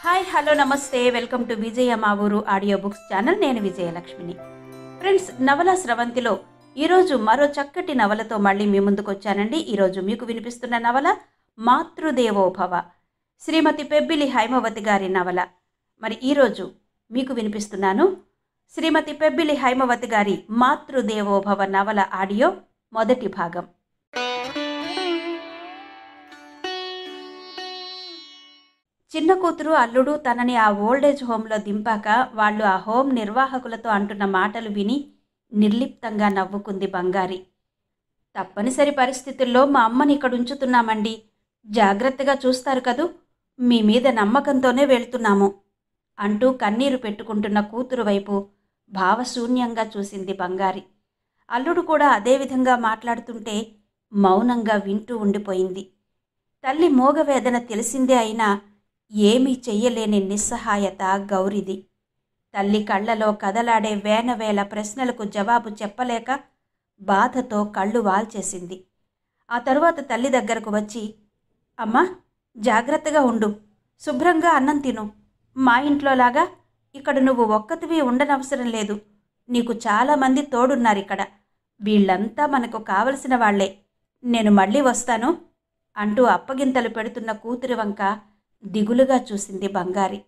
Hi hello నమస్తే welcome to విజయ మా ఊరు ఆడియో బుక్స్ ఛానల్. నేను విజయలక్ష్మిని. ఫ్రెండ్స్, నవల స్రవంతిలో ఈరోజు మరో చక్కటి నవలతో మళ్ళీ మీ ముందుకు వచ్చానండి. ఈరోజు మీకు వినిపిస్తున్న నవల మాతృదేవోభవ, శ్రీమతి పెబ్బిలి హైమవతి గారి నవల. మరి ఈరోజు మీకు వినిపిస్తున్నాను శ్రీమతి పెబ్బిలి హైమవతి గారి మాతృదేవోభవ నవల ఆడియో మొదటి భాగం. చిన్న కూతురు అల్లుడు తనని ఆ ఓల్డేజ్ హోంలో దింపాక వాళ్ళు ఆ హోం నిర్వాహకులతో అంటున్న మాటలు విని నిర్లిప్తంగా నవ్వుకుంది బంగారి. తప్పనిసరి పరిస్థితుల్లో మా అమ్మని ఇక్కడ ఉంచుతున్నామండి, జాగ్రత్తగా చూస్తారు కదూ, మీ మీద నమ్మకంతోనే వెళ్తున్నాము అంటూ కన్నీరు పెట్టుకుంటున్న కూతురు వైపు భావశూన్యంగా చూసింది బంగారి. అల్లుడు కూడా అదేవిధంగా మాట్లాడుతుంటే మౌనంగా వింటూ ఉండిపోయింది. తల్లి మోగవేదన తెలిసిందే అయినా ఏమీ చెయ్యలేని నిస్సహాయత గౌరిది. తల్లి కళ్ళలో కదలాడే వేనవేల ప్రశ్నలకు జవాబు చెప్పలేక బాధతో కళ్ళు వాల్చేసింది. ఆ తరువాత తల్లి దగ్గరకు వచ్చి, అమ్మా, జాగ్రత్తగా ఉండు, శుభ్రంగా అన్నం తిను, మా ఇంట్లోలాగా ఇక్కడ నువ్వు ఒక్కతివి ఉండనవసరం లేదు, నీకు చాలామంది తోడున్నారిక్కడ, వీళ్ళంతా మనకు కావలసిన వాళ్లే, నేను మళ్ళీ వస్తాను అంటూ అప్పగింతలు పెడుతున్న కూతురి వంక దిగులుగా చూసింది బంగారి.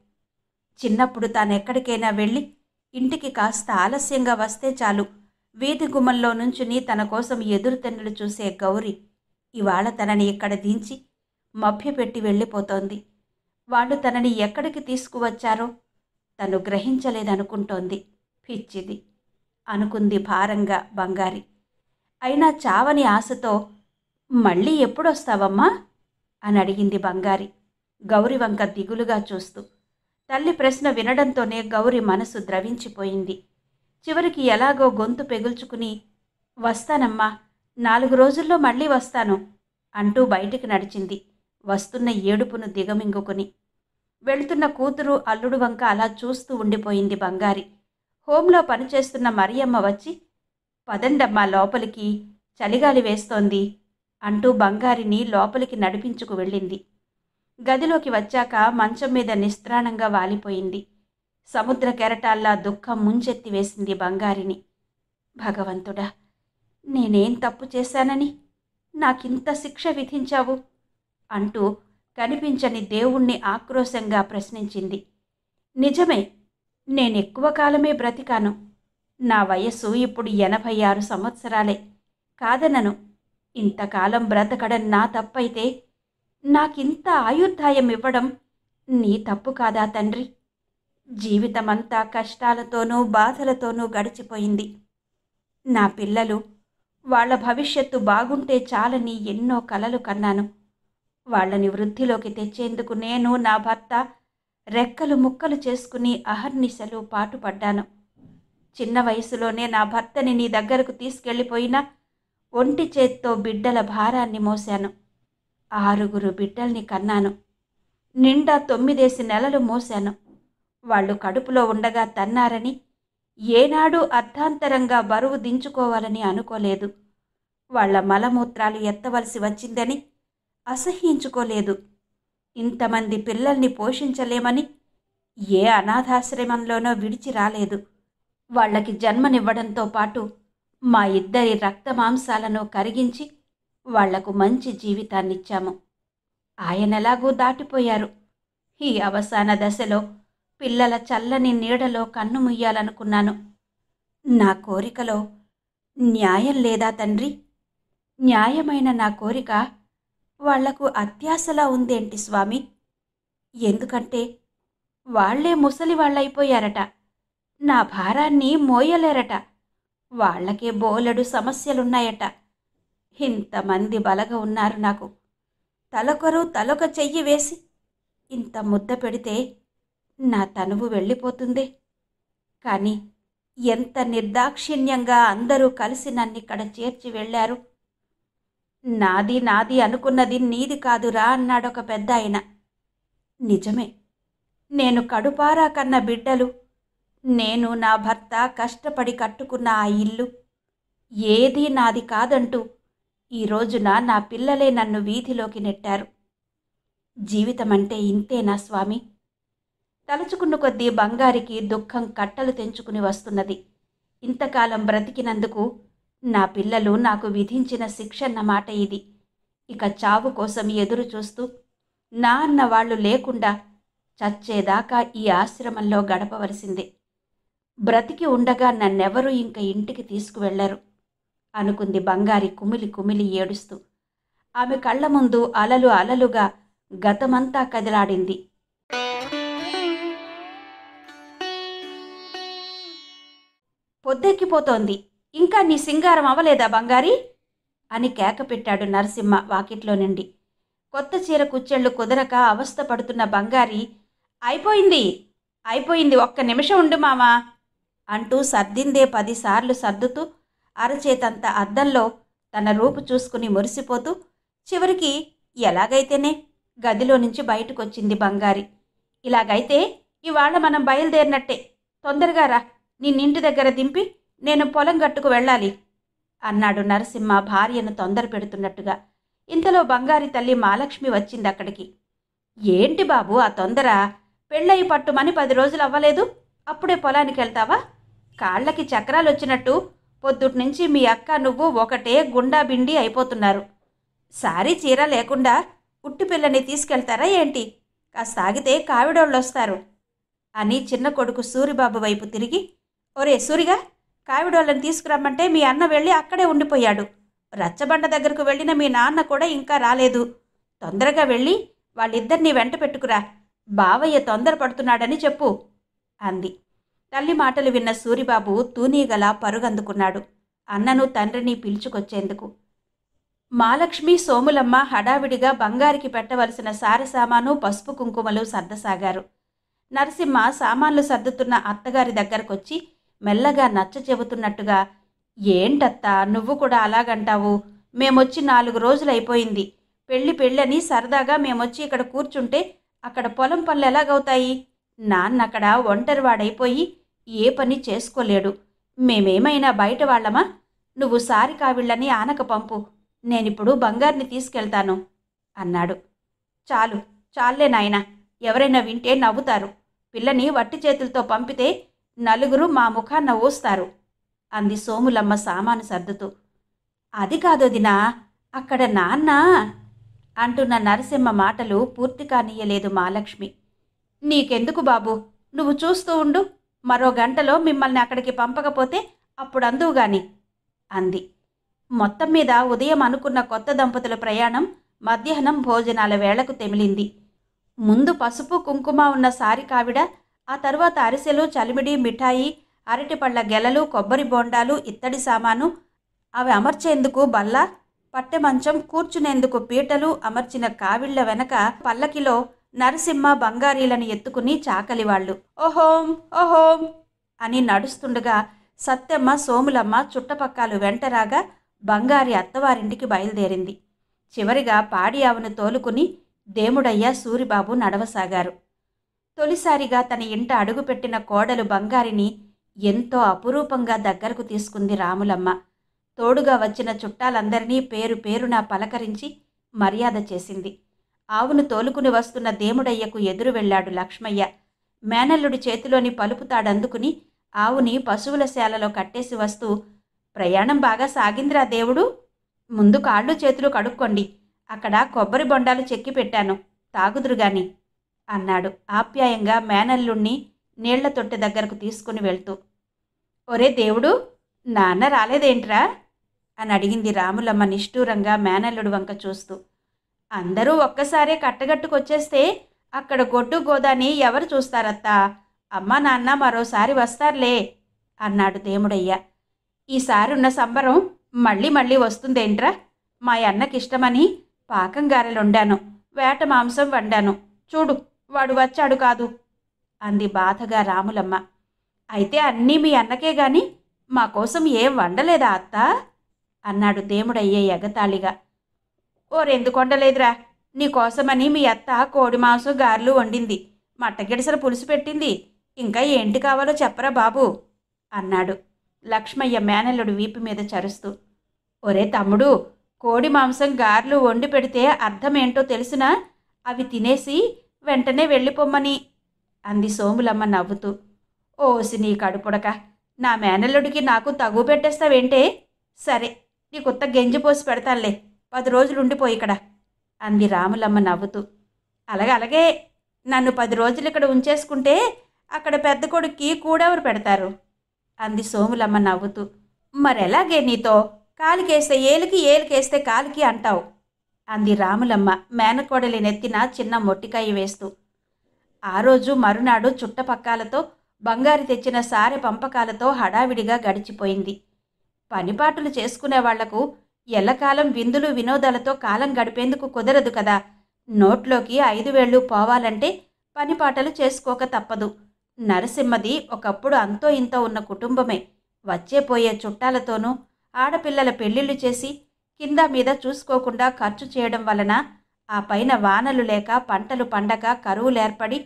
చిన్నప్పుడు తానెక్కడికైనా వెళ్ళి ఇంటికి కాస్త ఆలస్యంగా వస్తే చాలు, వీధి గుమ్మంలో నుంచుని తన కోసం ఎదురుతెన్నులు చూసే గౌరి ఇవాళ తనని ఇక్కడ దించి మభ్యపెట్టి వెళ్ళిపోతోంది. వాళ్ళు తనని ఎక్కడికి తీసుకువచ్చారో తను గ్రహించలేదనుకుంటోంది. పిచ్చిది అనుకుంది భారంగా బంగారి. అయినా చావని ఆశతో, మళ్ళీ ఎప్పుడొస్తావమ్మా అని అడిగింది బంగారి గౌరి వంక దిగులుగా చూస్తూ. తల్లి ప్రశ్న వినడంతోనే గౌరి మనసు ద్రవించిపోయింది. చివరికి ఎలాగో గొంతు పెగుల్చుకుని, వస్తానమ్మా, 4 రోజుల్లో మళ్ళీ వస్తాను అంటూ బయటికి నడిచింది, వస్తున్న ఏడుపును దిగమింగుకుని. వెళ్తున్న కూతురు అల్లుడు వంక అలా చూస్తూ ఉండిపోయింది బంగారి. హోంలో పనిచేస్తున్న మరియమ్మ వచ్చి, పదండమ్మా లోపలికి, చలిగాలి వేస్తోంది అంటూ బంగారిని లోపలికి నడిపించుకు వెళ్ళింది. గదిలోకి వచ్చాక మంచం మీద నిస్త్రాణంగా వాలిపోయింది. సముద్ర కెరటాల్లా దుఃఖం ముంచెత్తి వేసింది బంగారిని. భగవంతుడా, నేనేం తప్పు చేశానని నాకింత శిక్ష విధించావు అంటూ కనిపించని దేవుణ్ణి ఆక్రోశంగా ప్రశ్నించింది. నిజమే, నేనెక్కువ కాలమే బ్రతికాను, నా వయస్సు ఇప్పుడు 86 సంవత్సరాలే, కాదనను. ఇంతకాలం బ్రతకడం నా తప్పైతే నాకింత ఆయుర్దాయం ఇవ్వడం నీ తప్పు కాదా తండ్రి? జీవితమంతా కష్టాలతోనూ బాధలతోనూ గడిచిపోయింది. నా పిల్లలు, వాళ్ల భవిష్యత్తు బాగుంటే చాలని ఎన్నో కలలు కన్నాను. వాళ్ళని వృద్ధిలోకి తెచ్చేందుకు నేను, నా భర్త రెక్కలు ముక్కలు చేసుకుని అహర్నిశలు పాటుపడ్డాను. చిన్న వయసులోనే నా భర్తని నీ దగ్గరకు తీసుకెళ్ళిపోయినా ఒంటి చేత్తో బిడ్డల భారాన్ని మోశాను. 6 బిడ్డల్ని కన్నాను. నిండా 9 నెలలు మోశాను. వాళ్ళు కడుపులో ఉండగా తన్నారని ఏనాడూ అర్ధాంతరంగా బరువు దించుకోవాలని అనుకోలేదు. వాళ్ల మలమూత్రాలు ఎత్తవలసి వచ్చిందని అసహ్యించుకోలేదు. ఇంతమంది పిల్లల్ని పోషించలేమని ఏ అనాథాశ్రమంలోనో విడిచి రాలేదు. వాళ్లకి జన్మనివ్వడంతో పాటు మా ఇద్దరి రక్తమాంసాలను కరిగించి వాళ్లకు మంచి జీవితాన్నిచ్చాము. ఆయనెలాగూ దాటిపోయారు. ఈ అవసాన దశలో పిల్లల చల్లని నీడలో కన్నుముయ్యాలనుకున్నాను. నా కోరికలో న్యాయం లేదా తండ్రి? న్యాయమైన నా కోరిక వాళ్లకు అత్యాశలా ఉందేంటి స్వామి? ఎందుకంటే వాళ్లే ముసలి వాళ్ళైపోయారట, నా భారాన్ని మోయలేరట, వాళ్లకే బోలెడు సమస్యలున్నాయట. ఇంతమంది బలగ ఉన్నారు నాకు. తలొకరు తలొక చెయ్యి వేసి ఇంత ముద్ద పెడితే నా తనువు వెళ్ళిపోతుందే. కానీ ఎంత నిర్దాక్షిణ్యంగా అందరూ కలిసి నన్నిక్కడ చేర్చి వెళ్ళారు. నాది నాది అనుకున్నది నీది కాదురా అన్నాడొక పెద్ద ఆయన. నిజమే, నేను కడుపారా కన్న బిడ్డలు, నేను నా భర్త కష్టపడి కట్టుకున్న ఆ ఇల్లు ఏదీ నాది కాదంటూ ఈ రోజున నా పిల్లలే నన్ను వీధిలోకి నెట్టారు. జీవితమంటే ఇంతేనా స్వామి? తలుచుకున్న కొద్దీ బంగారికి దుఃఖం కట్టలు తెంచుకుని వస్తున్నది. ఇంతకాలం బ్రతికినందుకు నా పిల్లలు నాకు విధించిన శిక్షన్నమాట ఇది. ఇక చావు కోసం ఎదురు చూస్తూ నా అన్న వాళ్ళు లేకుండా చచ్చేదాకా ఈ ఆశ్రమంలో గడపవలసిందే. బ్రతికి ఉండగా నన్నెవరూ ఇంక ఇంటికి తీసుకువెళ్లరు అనుకుంది బంగారి కుమిలి కుమిలి ఏడుస్తూ. ఆమె కళ్ల ముందు అలలు అలలుగా గతమంతా కదిలాడింది. పొద్దెక్కిపోతోంది, ఇంకా నీ సింగారం అవలేదా బంగారి అని కేక పెట్టాడు నరసింహ వాకిట్లో నుండి. కొత్త చీర కుచ్చెళ్ళు కుదరక అవస్థ పడుతున్న బంగారి, అయిపోయింది అయిపోయింది, ఒక్క నిమిషం ఉండు మామా అంటూ సర్దిందే 10 సార్లు సర్దుతూ అరచేతంత అద్దంలో తన రూపు చూసుకుని మురిసిపోతూ చివరికి ఎలాగైతేనే గదిలో నుంచి బయటకొచ్చింది బంగారి. ఇలాగైతే ఇవాళ మనం బయలుదేరినట్టే, తొందరగా రా, నిన్నింటి దగ్గర దింపి నేను పొలం గట్టుకు వెళ్ళాలి అన్నాడు నరసింహ భార్యను తొందర పెడుతున్నట్టుగా. ఇంతలో బంగారి తల్లి మహాలక్ష్మి వచ్చింది అక్కడికి. ఏంటి బాబు ఆ తొందర? పెళ్ళయి పట్టుమని 10 రోజులు అవ్వలేదు, అప్పుడే పొలానికి వెళ్తావా? కాళ్ళకి చక్రాలు వచ్చినట్టు పొద్దుట్నుంచి మీ అక్క నువ్వు ఒకటే గుండా బిండి అయిపోతున్నారు. సారీ చీర లేకుండా ఉట్టి పిల్లని తీసుకెళ్తారా ఏంటి? కాస్త ఆగితే కావిడోళ్ళొస్తారు అని చిన్న కొడుకు సూరిబాబు వైపు తిరిగి, ఒరే సూరిగా, కావిడోళ్ళని తీసుకురమ్మంటే మీ అన్న వెళ్ళి అక్కడే ఉండిపోయాడు. రచ్చబండ దగ్గరకు వెళ్ళిన మీ నాన్న కూడా ఇంకా రాలేదు. తొందరగా వెళ్ళి వాళ్ళిద్దరినీ వెంట పెట్టుకురా, బావయ్య తొందరపడుతున్నాడని చెప్పు అంది. తల్లి మాటలు విన్న సూరిబాబు తూనీగలా పరుగందుకున్నాడు అన్నను తండ్రిని పిలుచుకొచ్చేందుకు. మహాలక్ష్మి సోములమ్మ హడావిడిగా బంగారికి పెట్టవలసిన సారసామాను పసుపు కుంకుమలు సర్దసాగారు. నరసింహ సామాన్లు సర్దుతున్న అత్తగారి దగ్గరకొచ్చి మెల్లగా నచ్చ చెబుతున్నట్టుగా, ఏంటత్తా నువ్వు కూడా అలాగంటావు? మేమొచ్చి 4 రోజులైపోయింది. పెళ్ళని సరదాగా మేమొచ్చి ఇక్కడ కూర్చుంటే అక్కడ పొలం పనులు ఎలాగవుతాయి? నాన్న అక్కడ ఒంటరివాడైపోయి ఏ పని చేసుకోలేడు. మేమేమైనా బయట వాళ్ళమా? నువ్వు సారి కావిళ్ళని ఆనక పంపు, నేనిప్పుడు బంగారిని తీసుకెళ్తాను అన్నాడు. చాలు చాలే నాయనా, ఎవరైనా వింటే నవ్వుతారు. పిల్లని వట్టి చేతులతో పంపితే నలుగురు మా ముఖాన్న ఊస్తారు అంది సోములమ్మ సామాను సర్దుతూ. అది కాదొదినా, అక్కడ నాన్న అంటున్న నరసింహ మాటలు పూర్తి కానీయలేదు మహాలక్ష్మి. నీకెందుకు బాబు, నువ్వు చూస్తూ ఉండు, మరో గంటలో మిమ్మల్ని అక్కడికి పంపకపోతే అప్పుడు అందువుగాని అంది. మొత్తం మీద ఉదయం అనుకున్న కొత్త దంపతుల ప్రయాణం మధ్యాహ్నం భోజనాల వేళకు తెమిలింది. ముందు పసుపు కుంకుమ ఉన్న సారి కావిడ, ఆ తరువాత అరిసెలు, చలిమిడి, మిఠాయి, అరటిపళ్ళ గెలలు, కొబ్బరి బోండాలు, ఇత్తడి సామాను, అవి అమర్చేందుకు బల్ల, పట్టె మంచం, కూర్చునేందుకు పీటలు అమర్చిన కావిళ్ల వెనక పల్లకిలో నరసింహ బంగారీలను ఎత్తుకుని చాకలివాళ్లు ఓహోం ఓహోం అని నడుస్తుండగా సత్తెమ్మ సోములమ్మ చుట్టపక్కలు వెంటరాగా బంగారి అత్తవారింటికి బయలుదేరింది. చివరిగా పాడి ఆవును తోలుకుని దేముడయ్య సూరిబాబు నడవసాగారు. తొలిసారిగా తన ఇంట అడుగుపెట్టిన కోడలు బంగారిని ఎంతో అపురూపంగా దగ్గరకు తీసుకుంది రాములమ్మ. తోడుగా వచ్చిన చుట్టాలందరినీ పేరు పేరున పలకరించి మర్యాద చేసింది. ఆవును తోలుకుని వస్తున్న దేముడయ్యకు ఎదురు వెళ్ళాడు లక్ష్మయ్య. మేనల్లుడి చేతిలోని పలుపుతాడందుకుని ఆవుని పశువుల శాలలో కట్టేసి వస్తూ, ప్రయాణం బాగా సాగిందిరా దేవుడు, ముందు కాళ్ళు చేతులు కడుక్కోండి, అక్కడ కొబ్బరి బొండాలు చెక్కి పెట్టాను, తాగుదురుగాని అన్నాడు ఆప్యాయంగా మేనల్లుణ్ణి నీళ్ల తొట్టె దగ్గరకు తీసుకుని వెళ్తూ. ఒరే దేవుడు, నాన్న రాలేదేంట్రా అని అడిగింది రాములమ్మ నిష్ఠూరంగా మేనల్లుడి వంక చూస్తూ. అందరూ ఒక్కసారే కట్టగట్టుకొచ్చేస్తే అక్కడ గొడ్డు గోదాని ఎవరు చూస్తారత్తా, అమ్మా నాన్న మరోసారి వస్తారులే అన్నాడు దేముడయ్య. ఈసారి ఉన్న సంబరం మళ్ళీ మళ్ళీ వస్తుందేంట్రా? మా అన్నకిష్టమని పాకం గారెలుండాను, వేట మాంసం వండాను, చూడు వాడు వచ్చాడు కాదు అంది బాధగా రాములమ్మ. అయితే అన్నీ మీ అన్నకే గాని మా కోసం ఏం వండలేదా అత్తా అన్నాడు దేముడయ్య ఎగతాళిగా. ఓరెందుకు వండలేదురా, నీకోసమని మీ అత్త కోడి మాంసం గారెలు వండింది, మట్టగిడసల పులుసు పెట్టింది, ఇంకా ఏంటి కావాలో చెప్పరా బాబు అన్నాడు లక్ష్మయ్య మేనల్లుడు వీపు మీద చరుస్తూ. ఒరే తమ్ముడు, కోడి మాంసం గారెలు వండి పెడితే అర్థమేంటో తెలిసినా అవి తినేసి వెంటనే వెళ్ళిపోమ్మని అంది సోములమ్మ నవ్వుతూ. ఓసి నీ కడుపుడక, నా మేనల్లుడికి నాకు తగు పెట్టేస్తావేంటే? సరే, నీ కొత్త గెంజి పోసి పెడతానులే, 10 రోజులు ఉండిపోయి ఇక్కడ అంది రాములమ్మ నవ్వుతూ. అలాగే నన్ను 10 రోజులు ఇక్కడ ఉంచేసుకుంటే అక్కడ పెద్ద కొడుక్కి కూడెవరు పెడతారు అంది సోములమ్మ నవ్వుతూ. మరెలాగే నీతో కాలికేస్తే ఏలికి ఏలికేస్తే కాలికి అంటావు అంది రాములమ్మ మేనకోడలి నెత్తిన చిన్న మొట్టికాయ వేస్తూ. ఆ రోజు మరునాడు చుట్టపక్కాలతో బంగారి తెచ్చిన సారె పంపకాలతో హడావిడిగా గడిచిపోయింది. పనిపాటులు చేసుకునే వాళ్లకు ఎల్లకాలం విందులు వినోదాలతో కాలం గడిపేందుకు కుదరదు కదా. నోట్లోకి 5 వేళ్ళు పోవాలంటే పనిపాటలు చేసుకోక తప్పదు. నరసింహది ఒకప్పుడు అంతో ఇంతో ఉన్న కుటుంబమే. వచ్చేపోయే చుట్టాలతోనూ ఆడపిల్లల పెళ్లిళ్లు చేసి కింద మీద చూసుకోకుండా ఖర్చు చేయడం వలన ఆ పైన వానలు లేక పంటలు పండక కరువులేర్పడి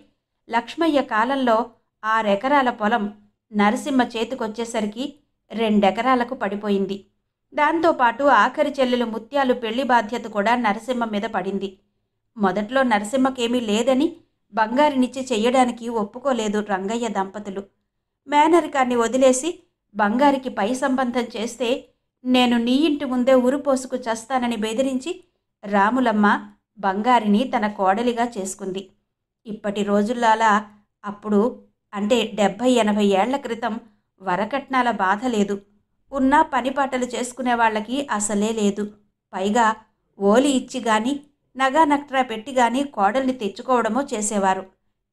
లక్ష్మయ్య కాలంలో 6 ఎకరాల పొలం నరసింహ చేతికొచ్చేసరికి 2 ఎకరాలకు పడిపోయింది. దాంతోపాటు ఆఖరి చెల్లెలు ముత్యాలు పెళ్లి బాధ్యత కూడా నరసింహ మీద పడింది. మొదట్లో నరసింహకేమీ లేదని బంగారినిచ్చి చెయ్యడానికి ఒప్పుకోలేదు రంగయ్య దంపతులు. మేనరికాన్ని వదిలేసి బంగారికి పై సంబంధం చేస్తే నేను నీ ఇంటి ముందే ఉరుపోసుకు చస్తానని బెదిరించి రాములమ్మ బంగారిని తన కోడలిగా చేసుకుంది. ఇప్పటి రోజుల్లాలా అప్పుడు అంటే 70-80 ఏళ్ల క్రితం వరకట్నాల బాధ లేదు. ఉన్న పనిపాటలు చేసుకునే వాళ్ళకి అసలే లేదు. పైగా ఓలి ఇచ్చి గాని నగా నక్ట్రా పెట్టి గాని కోడల్ని తెచ్చుకోవడమో చేసేవారు.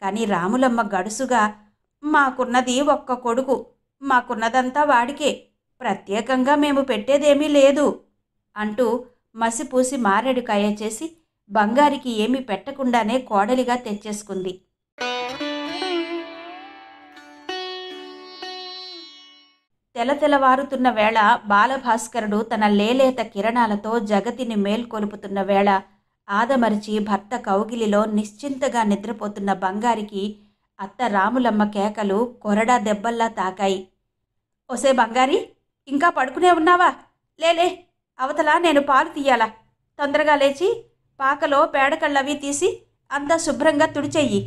కానీ రాములమ్మ గడుసుగా మాకున్నది ఒక్క కొడుకు, మాకున్నదంతా వాడికే, ప్రత్యేకంగా మేము పెట్టేదేమీ లేదు అంటూ మసిపూసి మారేడుకాయ చేసి బంగారికి ఏమీ పెట్టకుండానే కోడలిగా తెచ్చేసుకుంది. తెలతెలవారుతున్న వేళ బాలభాస్కరుడు తన లేలేత కిరణాలతో జగతిని మేల్కొలుపుతున్న వేళ ఆదమరిచి భర్త కౌగిలిలో నిశ్చింతగా నిద్రపోతున్న బంగారికి అత్త రాములమ్మ కేకలు కొరడా దెబ్బల్లా తాకాయి. ఒసే బంగారి, ఇంకా పడుకునే ఉన్నావా? లేలే, అవతల నేను పాలు తీయాలా. తొందరగా లేచి పాకలో పేడకళ్ళవి తీసి అంతా శుభ్రంగా తుడిచెయ్యి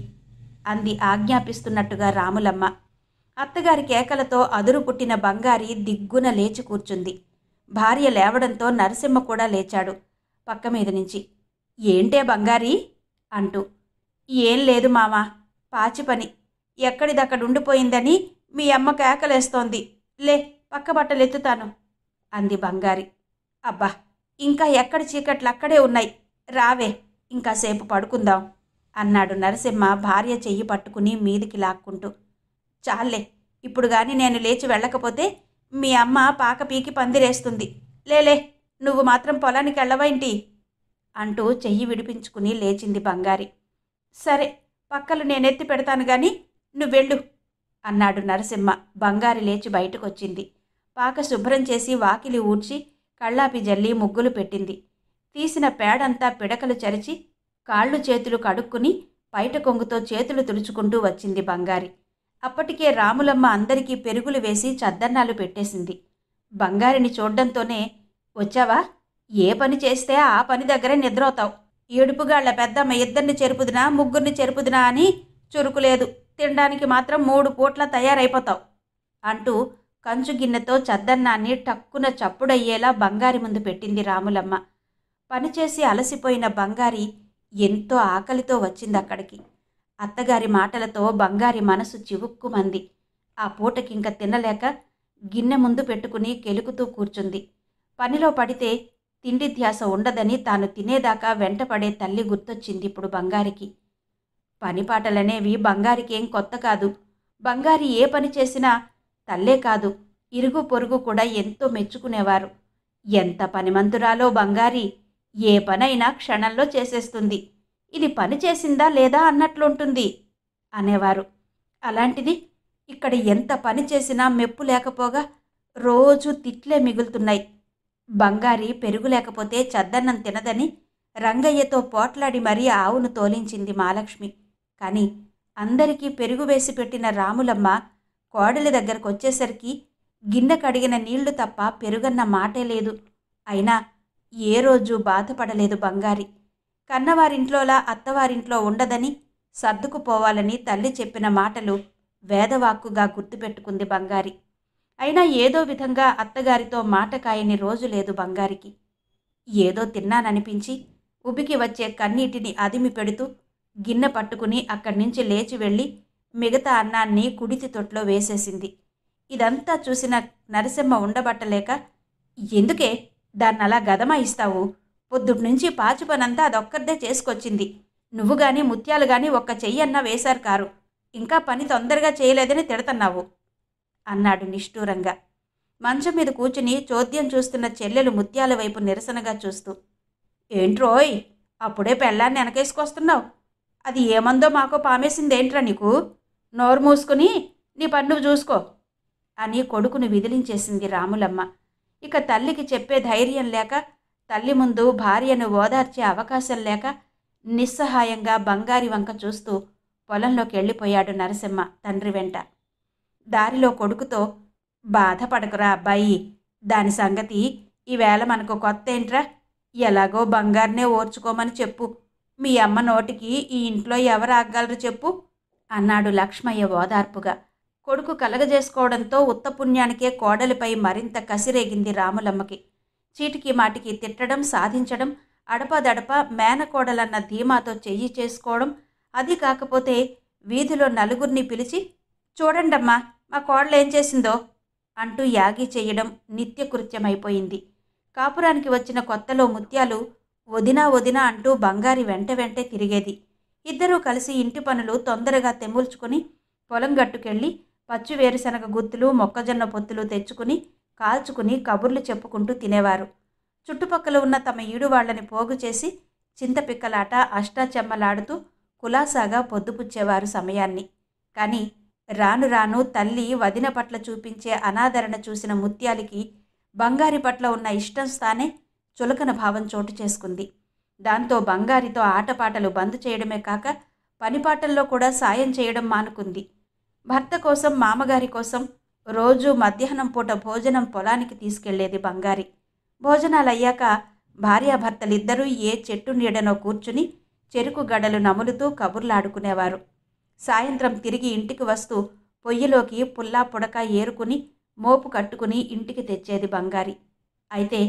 అంది ఆజ్ఞాపిస్తున్నట్టుగా రాములమ్మ. అత్తగారి కేకలతో అదురు పుట్టిన బంగారి దిగ్గున లేచి కూర్చుంది. భార్య లేవడంతో నరసింహ కూడా లేచాడు పక్క మీద నుంచి. ఏంటే బంగారి అంటూ. ఏం లేదు మామా, పాచి పని ఎక్కడిదక్కడుండిపోయిందని మీ అమ్మ కేకలేస్తోంది. లే, పక్క బట్టలు ఎత్తుతాను అంది బంగారి. అబ్బా, ఇంకా ఎక్కడి చీకట్లక్కడే ఉన్నాయి, రావే ఇంకాసేపు పడుకుందాం అన్నాడు నరసింహ భార్య చెయ్యి పట్టుకుని మీదికి లాక్కుంటూ. చాలే, ఇప్పుడు గాని నేను లేచి వెళ్ళకపోతే మీ అమ్మ పాక పీకి పందిరేస్తుంది. లేలే, నువ్వు మాత్రం పొలానికి వెళ్ళవేంటి అంటూ చెయ్యి విడిపించుకుని లేచింది బంగారి. సరే, పక్కలు నేనెత్తి పెడతాను గాని నువ్వెళ్ళు అన్నాడు నరసింహ. బంగారి లేచి బయటకొచ్చింది. పాక శుభ్రం చేసి వాకిలి ఊడ్చి కళ్ళాపి జల్లి ముగ్గులు పెట్టింది. తీసిన పేడంతా పిడకలు చరిచి కాళ్ళు చేతులు కడుక్కుని పైట కొంగుతో చేతులు తుడుచుకుంటూ వచ్చింది బంగారి. అప్పటికే రాములమ్మ అందరికీ పెరుగులు వేసి చద్దన్నాలు పెట్టేసింది. బంగారిని చూడ్డంతోనే, వచ్చావా? ఏ పని చేస్తే ఆ పని దగ్గరే నిద్రవుతావు. ఏడుపుగాళ్ల పెద్దమ్మ 2 చెరుపుదినా 3 చెరుపుదినా అని చురుకులేదు, తినడానికి మాత్రం 3 పూట్ల తయారైపోతావు అంటూ కంచు గిన్నెతో చద్దన్నాన్ని టక్కున చప్పుడయ్యేలా బంగారి ముందు పెట్టింది రాములమ్మ. పనిచేసి అలసిపోయిన బంగారి ఎంతో ఆకలితో వచ్చిందక్కడికి. అత్తగారి మాటలతో బంగారి మనసు చివుక్కుమంది. ఆ పూటకింక తినలేక గిన్నె ముందు పెట్టుకుని కెలుకుతూ కూర్చుంది. పనిలో పడితే తిండి ధ్యాస ఉండదని తాను తినేదాకా వెంటపడే తల్లి గుర్తొచ్చింది ఇప్పుడు బంగారికి. పనిపాటలనేవి బంగారికేం కొత్త కాదు. బంగారి ఏ పని చేసినా తల్లే కాదు, ఇరుగు పొరుగు కూడా ఎంతో మెచ్చుకునేవారు. ఎంత పనిమంతురాలో బంగారి, ఏ పనైనా క్షణంలో చేసేస్తుంది. ఇది పని చేసిందా లేదా అన్నట్లుంటుంది అనేవారు. అలాంటిది ఇక్కడ ఎంత పని చేసినా మెప్పు లేకపోగా రోజూ తిట్లే మిగులుతున్నాయి. బంగారి పెరుగు లేకపోతే చద్దన్నం తినదని రంగయ్యతో పోట్లాడి మరీ ఆవును తోలించింది మాలక్ష్మి. కానీ అందరికీ పెరుగు వేసి పెట్టిన రాములమ్మ కోడలి దగ్గరకొచ్చేసరికి గిన్నె కడిగిన నీళ్లు తప్ప పెరుగన్న మాటే లేదు. అయినా ఏ రోజు బాధపడలేదు బంగారి. కన్నవారింట్లోలా అత్తవారింట్లో ఉండదని సర్దుకుపోవాలని తల్లి చెప్పిన మాటలు వేదవాక్కుగా గుర్తుపెట్టుకుంది బంగారి. అయినా ఏదో విధంగా అత్తగారితో మాట కాయని రోజు లేదు బంగారికి. ఏదో తిన్నాననిపించి ఉబికి వచ్చే కన్నీటిని అదిమి పెడుతూ గిన్నె పట్టుకుని అక్కడి నుంచి లేచి వెళ్ళి మిగతా అన్నాన్ని కుడితి తొట్లో వేసేసింది. ఇదంతా చూసిన నరసింహ ఉండబట్టలేక, ఎందుకే దాన్నలా గదమాయిస్తావు? పొద్దుట్నుంచి పాచి పనంతా అదొక్కరిదే చేసుకొచ్చింది. నువ్వు గాని ముత్యాలు గాని ఒక్క చెయ్యన్నా వేశారు కారు, ఇంకా పని తొందరగా చేయలేదని తిడతన్నావు అన్నాడు నిష్ఠూరంగా. మంచం మీద కూర్చుని చోద్యం చూస్తున్న చెల్లెలు ముత్యాల వైపు నిరసనగా చూస్తూ, ఏంట్రోయ్ అప్పుడే పెళ్ళాన్ని వెనకేసుకొస్తున్నావు? అది ఏమందో మాకో పామేసిందేంట్రా నీకు? నోరు మూసుకుని నీ పని నువ్వు చూసుకో అని కొడుకును విదిలించేసింది రాములమ్మ. ఇక తల్లికి చెప్పే ధైర్యం లేక, తల్లి ముందు భార్యను ఓదార్చే అవకాశం లేక నిస్సహాయంగా బంగారి వంక చూస్తూ పొలంలోకి వెళ్ళిపోయాడు నరసింహ తండ్రి వెంట. దారిలో కొడుకుతో, బాధపడకురా అబ్బాయి, దాని సంగతి ఈవేళ మనకు కొత్త ఏంట్రా? ఎలాగో బంగారునే ఓర్చుకోమని చెప్పు. మీ అమ్మ నోటికి ఈ ఇంట్లో ఎవరు ఆగలరు చెప్పు అన్నాడు లక్ష్మయ్య ఓదార్పుగా. కొడుకు కలగజేసుకోవడంతో ఉత్తపుణ్యానికే కోడలిపై మరింత కసిరేగింది రాములమ్మకి. చీటికి మాటికి తిట్టడం, సాధించడం, అడపదడప మేనకోడలన్న ధీమాతో చెయ్యి చేసుకోవడం, అది కాకపోతే వీధిలో నలుగురిని పిలిచి, చూడండమ్మా మా కోడలేం చేసిందో అంటూ యాగి చేయడం నిత్యకృత్యమైపోయింది. కాపురానికి వచ్చిన కొత్తలో ముత్యాలు వదినా వదినా అంటూ బంగారి వెంట వెంటే తిరిగేది. ఇద్దరూ కలిసి ఇంటి పనులు తొందరగా తెముల్చుకుని పొలం గట్టుకెళ్ళి పచ్చి వేరుశనగ గుత్తులు, మొక్కజొన్న పొత్తులు తెచ్చుకుని కాల్చుకుని కబుర్లు చెప్పుకుంటూ తినేవారు. చుట్టుపక్కల ఉన్న తమ ఈడు వాళ్లని పోగు చేసి చింతపిక్కలాట, అష్టాచెమ్మలాడుతూ కులాసాగా పొద్దుపుచ్చేవారు సమయాన్ని. కానీ రాను రాను తల్లి వదిన పట్ల చూపించే అనాదరణ చూసిన ముత్యాలికి బంగారి పట్ల ఉన్న ఇష్టం స్థానే చులకన భావం చోటు చేసుకుంది. దాంతో బంగారితో ఆటపాటలు బంద్ చేయడమే కాక పనిపాటల్లో కూడా సాయం చేయడం మానుకుంది. భర్త కోసం, మామగారి కోసం రోజు మధ్యాహ్నం పూట భోజనం పొలానికి తీసుకెళ్లేది బంగారి. భోజనాలయ్యాక భార్యాభర్తలిద్దరూ ఏ చెట్టు నీడనో కూర్చుని చెరుకు గడలు నములుతూ కబుర్లాడుకునేవారు. సాయంత్రం తిరిగి ఇంటికి వస్తూ పొయ్యిలోకి పుల్లా పుడక ఏరుకుని మోపు కట్టుకుని ఇంటికి తెచ్చేది బంగారి. అయితే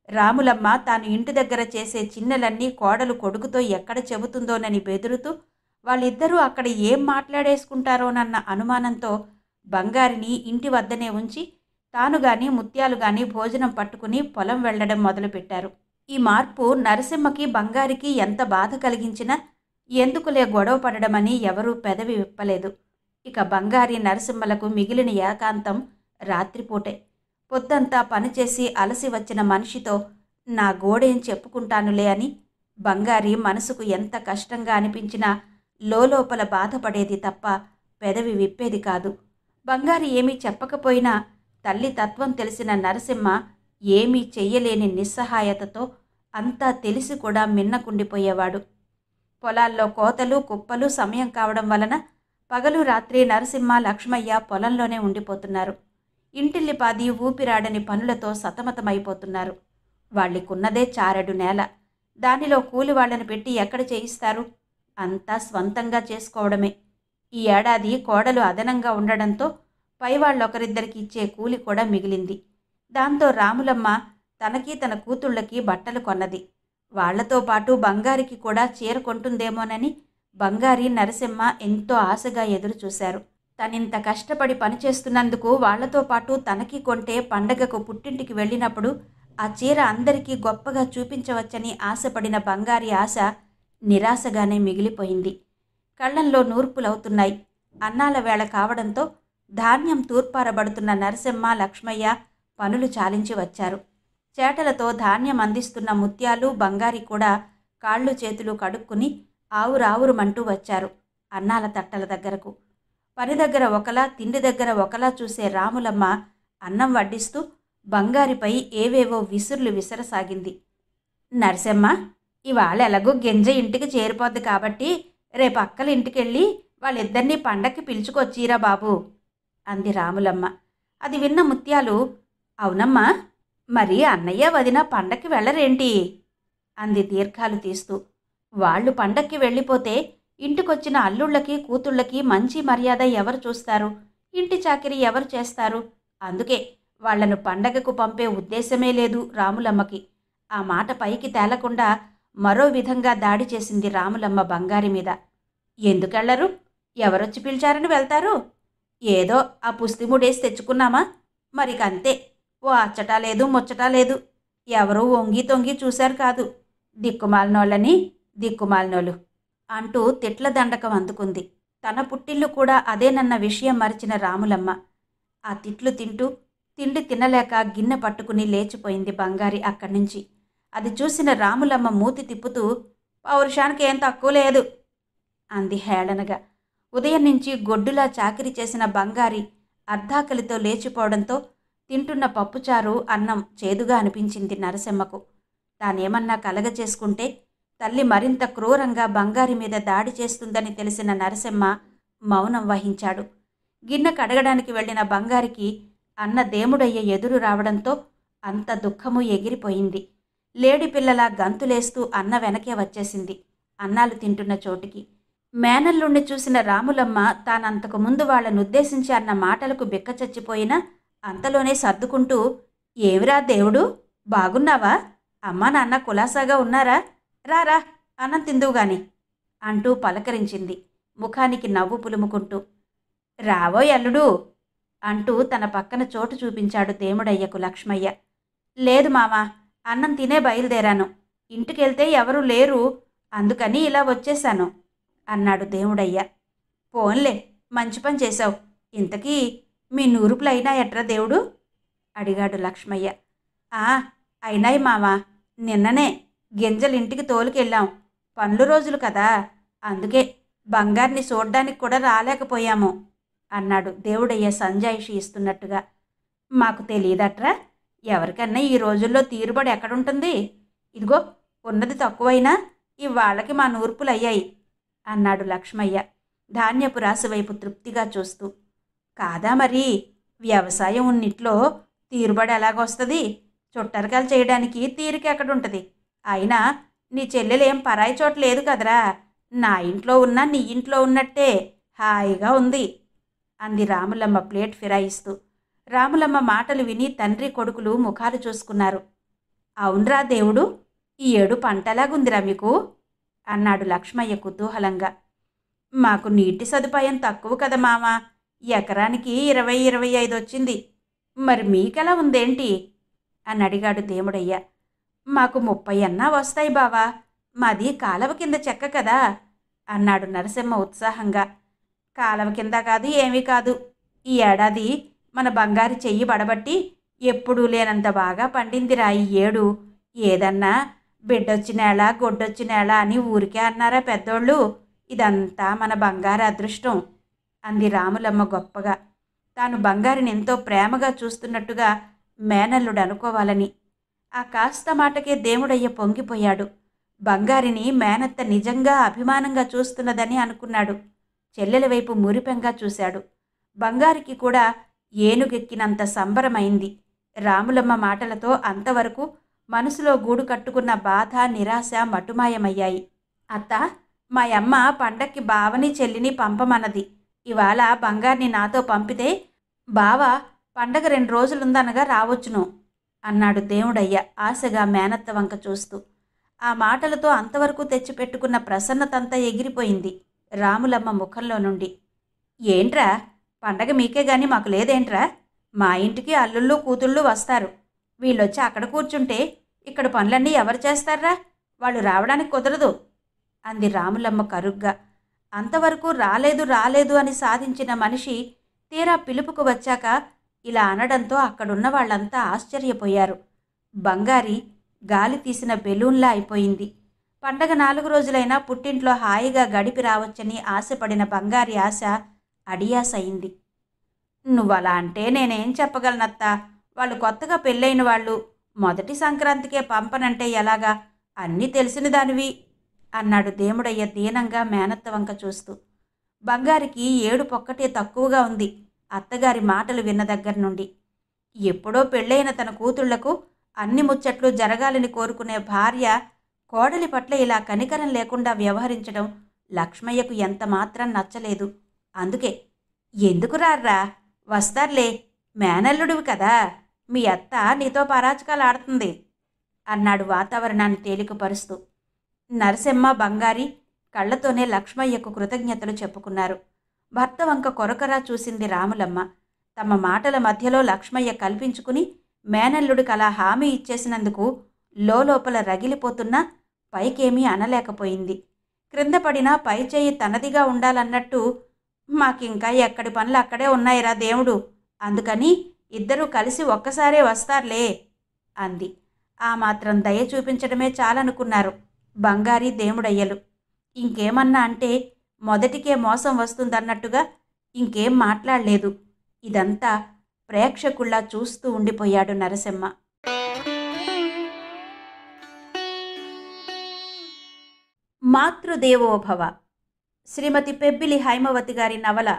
రాములమ్మ తాను ఇంటి దగ్గర చేసే చిన్నలన్నీ కోడలు కొడుకుతో ఎక్కడ చెబుతుందోనని బెదురుతూ వాళ్ళిద్దరూ అక్కడ ఏం మాట్లాడేసుకుంటారోనన్న అనుమానంతో బంగారిని ఇంటి వద్దనే ఉంచి తాను గాని ముత్యాలు గాని భోజనం పట్టుకుని పొలం వెళ్లడం మొదలుపెట్టారు. ఈ మార్పు నరసింహకి బంగారికి ఎంత బాధ కలిగించినా ఎందుకులే గొడవ పడడమని ఎవరూ పెదవి విప్పలేదు. ఇక బంగారి నరసింహలకు మిగిలిన ఏకాంతం రాత్రిపూటే. పొద్దంతా పనిచేసి అలసి వచ్చిన మనిషితో నా గోడేం చెప్పుకుంటానులే అని బంగారి మనసుకు ఎంత కష్టంగా అనిపించినా లోపల బాధపడేది తప్ప పెదవి విప్పేది కాదు. బంగారి ఏమీ చెప్పకపోయినా తల్లి తత్వం తెలిసిన నరసింహ ఏమీ చెయ్యలేని నిస్సహాయతతో అంతా తెలిసి కూడా మిన్నకుండిపోయేవాడు. పొలాల్లో కోతలు, కుప్పలు సమయం కావడం వలన పగలు రాత్రి నరసింహ, లక్ష్మయ్య పొలంలోనే ఉండిపోతున్నారు. ఇంటిల్లిపాది ఊపిరాడని పనులతో సతమతమైపోతున్నారు. వాళ్ళకున్నదే చారెడు నేల. దానిలో కూలి వాళ్ళని పెట్టి ఎక్కడ చేయిస్తారు? అంతా స్వంతంగా చేసుకోవడమే. ఈ ఏడాది కోడలు అదనంగా ఉండడంతో పైవాళ్ళొకరిద్దరికి ఇచ్చే కూలి కూడా మిగిలింది. దాంతో రాములమ్మ తనకి తన కూతుళ్ళకి బట్టలు కొన్నది. వాళ్లతో పాటు బంగారికి కూడా చీర కొంటుందేమోనని బంగారి, నరసింహ ఎంతో ఆశగా ఎదురుచూశారు. తనింత కష్టపడి పనిచేస్తున్నందుకు వాళ్లతో పాటు తనకి కొంటే పండగకు పుట్టింటికి వెళ్ళినప్పుడు ఆ చీర అందరికీ గొప్పగా చూపించవచ్చని ఆశపడిన బంగారి ఆశ నిరాశగానే మిగిలిపోయింది. కళ్ళంలో నూర్పులవుతున్నాయి. అన్నాల వేళ కావడంతో ధాన్యం తూర్పారబడుతున్న నరసింహ, లక్ష్మయ్య పనులు చాలించి వచ్చారు. చేటలతో ధాన్యం అందిస్తున్న ముత్యాలు, బంగారి కూడా కాళ్ళు చేతులు కడుక్కుని ఆవురావురుమంటూ వచ్చారు అన్నాల తట్టల దగ్గరకు. పని దగ్గర ఒకలా, తిండి దగ్గర ఒకలా చూసే రాములమ్మ అన్నం వడ్డిస్తూ బంగారిపై ఏవేవో విసురులు విసరసాగింది. నరసింహ, ఇవాళ ఎలాగో గింజ ఇంటికి చేరిపోద్ది కాబట్టి రేపు అక్కల ఇంటికెళ్ళి వాళ్ళిద్దరినీ పండక్కి పిలుచుకొచ్చిరా బాబు అంది రాములమ్మ. అది విన్న ముత్యాలు, అవునమ్మా, మరి అన్నయ్య వదిన పండక్కి వెళ్ళరేంటి అంది దీర్ఘాలు తీస్తూ. వాళ్ళు పండక్కి వెళ్ళిపోతే ఇంటికొచ్చిన అల్లుళ్ళకి కూతుళ్ళకి మంచి మర్యాద ఎవరు చూస్తారు? ఇంటి చాకిరీ ఎవరు చేస్తారు? అందుకే వాళ్లను పండగకు పంపే ఉద్దేశమే లేదు రాములమ్మకి. ఆ మాట పైకి తేలకుండా మరో విధంగా దాడి చేసింది రాములమ్మ బంగారి మీద. ఎందుకెళ్లరు? ఎవరొచ్చి పిలిచారని వెళ్తారు? ఏదో ఆ పుస్తిముడేసి తెచ్చుకున్నామా? మరికంతే. ఓ అచ్చటా లేదు ముచ్చటా లేదు. ఎవరూ వంగి తొంగి చూశారు కాదు. దిక్కుమాలినోళ్ళని దిక్కుమాలినోళ్ళు అంటూ తిట్ల దండకం అందుకుంది. తన పుట్టిల్లు కూడా అదేనన్న విషయం మరిచిన రాములమ్మ ఆ తిట్లు తింటూ తిండి తినలేక గిన్నె పట్టుకుని లేచిపోయింది బంగారి అక్కడ్నుంచి. అది చూసిన రాములమ్మ మూతి తిప్పుతూ, పౌరుషానికి ఏం తక్కువ లేదు అంది హేళనగా. ఉదయం నుంచి గొడ్డులా చాకిరీ చేసిన బంగారి అర్ధాకలితో లేచిపోవడంతో తింటున్న పప్పుచారు అన్నం చేదుగా అనిపించింది నరసమ్మకు. తానేమన్నా కలగచేసుకుంటే తల్లి మరింత క్రూరంగా బంగారి మీద దాడి చేస్తుందని తెలిసిన నరసమ్మ మౌనం వహించాడు. గిన్నె కడగడానికి వెళ్లిన బంగారికి అన్న దేముడయ్య ఎదురు రావడంతో అంత దుఃఖము ఎగిరిపోయింది. లేడిపిల్లలా గంతులేస్తూ అన్న వెనకే వచ్చేసింది అన్నాలు తింటున్న చోటికి. మేనల్లుణ్ణి చూసిన రాములమ్మ తానంతకు ముందు వాళ్లనుద్దేశించి అన్న మాటలకు బిక్కచచ్చిపోయినా అంతలోనే సర్దుకుంటూ, ఏమిరా దేవుడు, బాగున్నావా? అమ్మా నాన్న కులాసాగా ఉన్నారా? రారా అన్నం తిందువుగాని అంటూ పలకరించింది ముఖానికి నవ్వు పులుముకుంటూ. రావోయ్ అల్లుడు అంటూ తన పక్కన చోటు చూపించాడు దేముడయ్యకు లక్ష్మయ్య. లేదు మామా, అన్నం తినే బయలుదేరాను. ఇంటికెళ్తే ఎవరూ లేరు, అందుకని ఇలా వచ్చేశాను అన్నాడు దేముడయ్య. పోన్లే, మంచి పని చేశావు. ఇంతకీ మీ నూరుపులైనా ఎట్రా దేవుడు అడిగాడు లక్ష్మయ్య. అయినాయి మావా, నిన్ననే గింజలింటికి తోలుకెళ్ళాం. పనులు రోజులు కదా, అందుకే బంగారిని చూడ్డానికి కూడా రాలేకపోయాము అన్నాడు దేవుడయ్య సంజాయిషి ఇస్తున్నట్టుగా. మాకు తెలియదట్రా, ఎవరికన్నా ఈ రోజుల్లో తీరుబడి ఎక్కడుంటుంది? ఇదిగో ఉన్నది తక్కువైనా ఇవాళ్ళకి మా నూర్పులయ్యాయి అన్నాడు లక్ష్మయ్య ధాన్యపు రాశి వైపు తృప్తిగా చూస్తూ. కాదా మరి, వ్యవసాయం ఉన్నిట్లో తీరుబడి ఎలాగొస్తుంది? చుట్టరికాయలు చేయడానికి తీరిక ఎక్కడుంటుంది? అయినా నీ చెల్లెలేం పరాయి చోట లేదు కదరా, నా ఇంట్లో ఉన్నా నీ ఇంట్లో ఉన్నట్టే హాయిగా ఉంది అంది రాములమ్మ ప్లేట్ ఫిరాయిస్తూ. రాములమ్మ మాటలు విని తండ్రి కొడుకులు ముఖాలు చూసుకున్నారు. అవునరా దేవుడు, ఈ ఏడు పంటలాగుందిరా మీకు అన్నాడు లక్ష్మయ్య కుతూహలంగా. మాకు నీటి సదుపాయం తక్కువ కదా మామా, ఎకరానికి 20-25 వచ్చింది. మరి మీకెలా ఉందేంటి అని అడిగాడు దేముడయ్య. మాకు 30 అన్నా వస్తాయి బావా, మాది కాలవ కింద చెక్క కదా అన్నాడు నరసింహ ఉత్సాహంగా. కాలవ కింద కాదు, ఏమీ కాదు. ఈ ఏడాది మన బంగారు చెయ్యి బడబట్టి ఎప్పుడూ లేనంత బాగా పండిందిరా ఈ ఏడు. ఏదన్నా బిడ్డొచ్చినేళ గొడ్డొచ్చినేళ అని ఊరికే అన్నారా పెద్దోళ్ళు, ఇదంతా మన బంగారు అదృష్టం అంది రాములమ్మ గొప్పగా. తాను బంగారిని ఎంతో ప్రేమగా చూస్తున్నట్టుగా మేనల్లుడు అనుకోవాలని. ఆ కాస్త మాటకే దేముడయ్య పొంగిపోయాడు. బంగారిని మేనత్త నిజంగా అభిమానంగా చూస్తున్నదని అనుకున్నాడు. చెల్లెల వైపు మురిపెంగా చూశాడు. బంగారికి కూడా ఏనుగెక్కినంత సంబరమైంది. రాములమ్మ మాటలతో అంతవరకు మనసులో గూడు కట్టుకున్న బాధ నిరాశ మటుమాయమయ్యాయి. అత్త, మా అమ్మ పండక్కి బావని చెల్లిని పంపమన్నది. ఇవాళ బంగారిని నాతో పంపితే బావ పండగ 2 రోజులుందనగా రావచ్చును అన్నాడు దేవుడయ్య ఆశగా మేనత్త వంక చూస్తూ. ఆ మాటలతో అంతవరకు తెచ్చిపెట్టుకున్న ప్రసన్నతంతా ఎగిరిపోయింది రాములమ్మ ముఖంలో నుండి. ఏంట్రా, పండగ మీకే గాని మాకు లేదేంట్రా? మా ఇంటికి అల్లుళ్ళు కూతుళ్ళు వస్తారు. వీళ్ళొచ్చి అక్కడ కూర్చుంటే ఇక్కడ పనులన్నీ ఎవరు చేస్తారా? వాళ్ళు రావడానికి కుదరదు అంది రాములమ్మ కరుగ్గా. అంతవరకు రాలేదు రాలేదు అని సాధించిన మనిషి తీరా పిలుపుకు వచ్చాక ఇలా అనడంతో అక్కడున్న వాళ్ళంతా ఆశ్చర్యపోయారు. బంగారి గాలి తీసిన బెలూన్లా అయిపోయింది. పండగ 4 రోజులైనా పుట్టింట్లో హాయిగా గడిపి రావచ్చని ఆశపడిన బంగారి ఆశ అడియాసయింది. నువ్వలా అంటే నేనేం చెప్పగలనత్తా, వాళ్ళు కొత్తగా పెళ్ళైన వాళ్ళు, మొదటి సంక్రాంతికే పంపనంటే ఎలాగా? అన్నీ తెలిసిన దానివి అన్నాడు దేముడయ్య దీనంగా మేనత్త వంక చూస్తూ. బంగారికి ఏడుపొక్కటే తక్కువగా ఉంది అత్తగారి మాటలు విన్న దగ్గర నుండి. ఎప్పుడో పెళ్ళైన తన కూతుళ్లకు అన్ని ముచ్చట్లు జరగాలని కోరుకునే భార్య కోడలి పట్ల ఇలా కనికరం లేకుండా వ్యవహరించడం లక్ష్మయ్యకు ఎంత మాత్రం నచ్చలేదు. అందుకే, ఎందుకు రార్రా, వస్తారులే, మేనల్లుడివి కదా, మీ అత్త నీతో పరాచకాలు ఆడుతుంది అన్నాడు వాతావరణాన్ని తేలికపరుస్తూ. నరసమ్మ, బంగారి కళ్లతోనే లక్ష్మయ్యకు కృతజ్ఞతలు చెప్పుకున్నారు. భర్త వంక కొరకరా చూసింది రాములమ్మ. తమ మాటల మధ్యలో లక్ష్మయ్య కల్పించుకుని మేనల్లుడికి అలా హామీ ఇచ్చేసినందుకు లోపల రగిలిపోతున్నా పైకేమీ అనలేకపోయింది. క్రింద పడినా పై చేయి తనదిగా ఉండాలన్నట్టు, మాకింకా ఎక్కడి పనులు అక్కడే ఉన్నాయిరా దేవుడు, అందుకని ఇద్దరూ కలిసి ఒక్కసారే వస్తారులే అంది. ఆ మాత్రం దయ చూపించడమే చాలనుకున్నారు బంగారి, దేవుడయ్యలు. ఇంకేమన్నా అంటే మొదటికే మోసం వస్తుందన్నట్టుగా ఇంకేం మాట్లాడలేదు. ఇదంతా ప్రేక్షకుల్లా చూస్తూ ఉండిపోయాడు నరసింహ. మాతృదేవోభవ శ్రీమతి పెబ్బిలి హైమవతి గారి నవల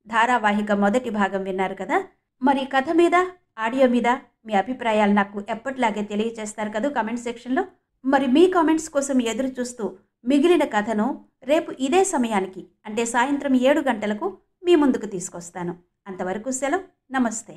ధారావాహిక మొదటి భాగం విన్నారు కదా. మరి కథ మీద, ఆడియో మీద మీ అభిప్రాయాలు నాకు ఎప్పటిలాగే తెలియచేస్తారు కదా కామెంట్ సెక్షన్లో. మరి మీ కామెంట్స్ కోసం ఎదురు చూస్తూ మిగిలిన కథను రేపు ఇదే సమయానికి, అంటే సాయంత్రం 7 గంటలకు మీ ముందుకు తీసుకొస్తాను. అంతవరకు సెలవు. నమస్తే.